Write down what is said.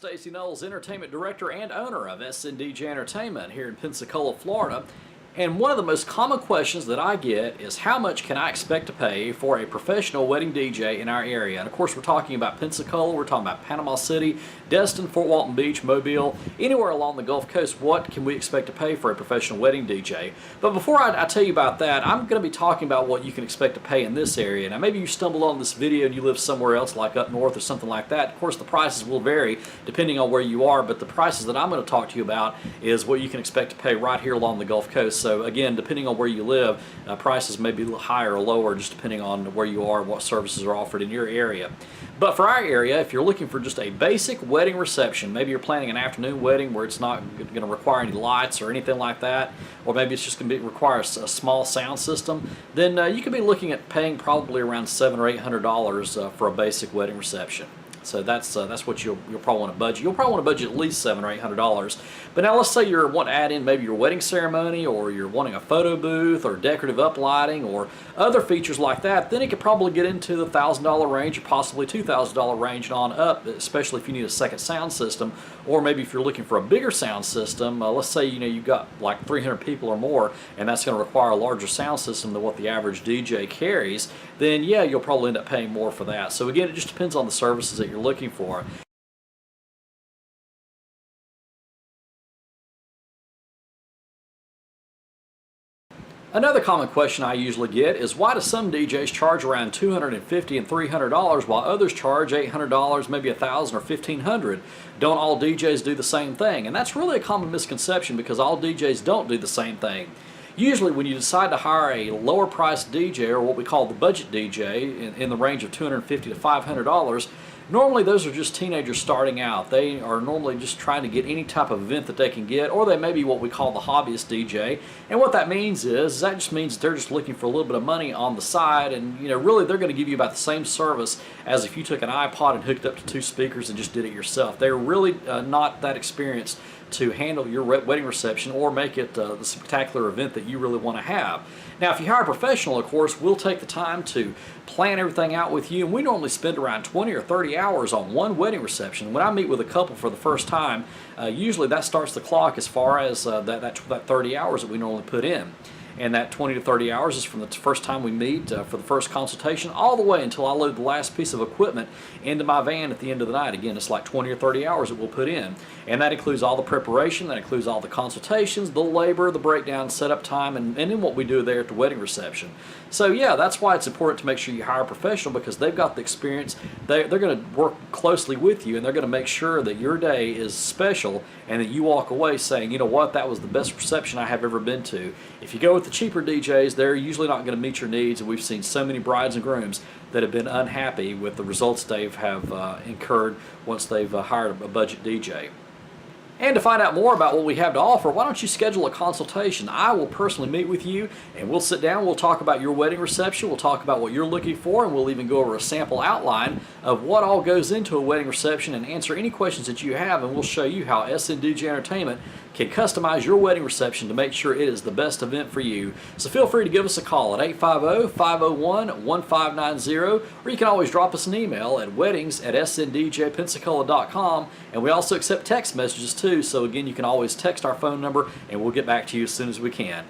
Stacy Knowles, Entertainment Director and owner of SNDJ Entertainment here in Pensacola, Florida. And one of the most common questions that I get is how much can I expect to pay for a professional wedding DJ in our area? And of course we're talking about Pensacola, we're talking about Panama City, Destin, Fort Walton Beach, Mobile, anywhere along the Gulf Coast. What can we expect to pay for a professional wedding DJ? But before I tell you about that, I'm going to be talking about what you can expect to pay in this area. Now maybe you stumbled on this video and you live somewhere else like up north or something like that. Of course the prices will vary depending on where you are, but the prices that I'm going to talk to you about is what you can expect to pay right here along the Gulf Coast. So again, depending on where you live, prices may be a little higher or lower just depending on where you are and what services are offered in your area. But for our area, if you're looking for just a basic wedding reception, maybe you're planning an afternoon wedding where it's not going to require any lights or anything like that, or maybe it's just going to require a small sound system, then you could be looking at paying probably around $700 or $800 for a basic wedding reception. So that's what you'll probably want to budget. You'll probably want to budget at least $700 or $800. But now let's say you want to add in maybe your wedding ceremony, or you're wanting a photo booth or decorative uplighting or other features like that. Then it could probably get into the $1,000 range or possibly $2,000 range and on up, especially if you need a second sound system, or maybe if you're looking for a bigger sound system. Let's say you've got like 300 people or more, and that's going to require a larger sound system than what the average DJ carries. Then yeah, you'll probably end up paying more for that. So again, it just depends on the services that you're looking for. Another common question I usually get is why do some DJs charge around $250 and $300 while others charge $800, maybe $1,000 or $1,500? Don't all DJs do the same thing? And that's really a common misconception, because all DJs don't do the same thing. Usually when you decide to hire a lower priced DJ, or what we call the budget DJ, in the range of $250 to $500, normally those are just teenagers starting out. They are normally just trying to get any type of event that they can get, or they may be what we call the hobbyist DJ. And what that means is, that just means they're just looking for a little bit of money on the side, and really they're going to give you about the same service as if you took an iPod and hooked up to 2 speakers and just did it yourself. They're really not that experienced to handle your wedding reception or make it the spectacular event that you really want to have. Now if you hire a professional, of course, we'll take the time to plan everything out with you, and we normally spend around 20 or 30 hours on one wedding reception. When I meet with a couple for the first time, usually that starts the clock as far as that 30 hours that we normally put in. And that 20 to 30 hours is from the first time we meet for the first consultation all the way until I load the last piece of equipment into my van at the end of the night. Again, it's like 20 or 30 hours that we'll put in. And that includes all the preparation, that includes all the consultations, the labor, the breakdown, setup time, and then what we do there at the wedding reception. So yeah, that's why it's important to make sure you hire a professional, because they've got the experience. They're going to work closely with you, and they're going to make sure that your day is special and that you walk away saying, you know what, that was the best reception I have ever been to. If you go with the cheaper DJs, they're usually not going to meet your needs, and we've seen so many brides and grooms that have been unhappy with the results they have incurred once they've hired a budget DJ. And to find out more about what we have to offer, why don't you schedule a consultation? I will personally meet with you, and we'll sit down, we'll talk about your wedding reception, we'll talk about what you're looking for, and we'll even go over a sample outline of what all goes into a wedding reception and answer any questions that you have, and we'll show you how SNDJ Entertainment can customize your wedding reception to make sure it is the best event for you. So feel free to give us a call at 850-501-1590, or you can always drop us an email at weddings@sndjpensacola.com, and we also accept text messages too. So again, you can always text our phone number and we'll get back to you as soon as we can.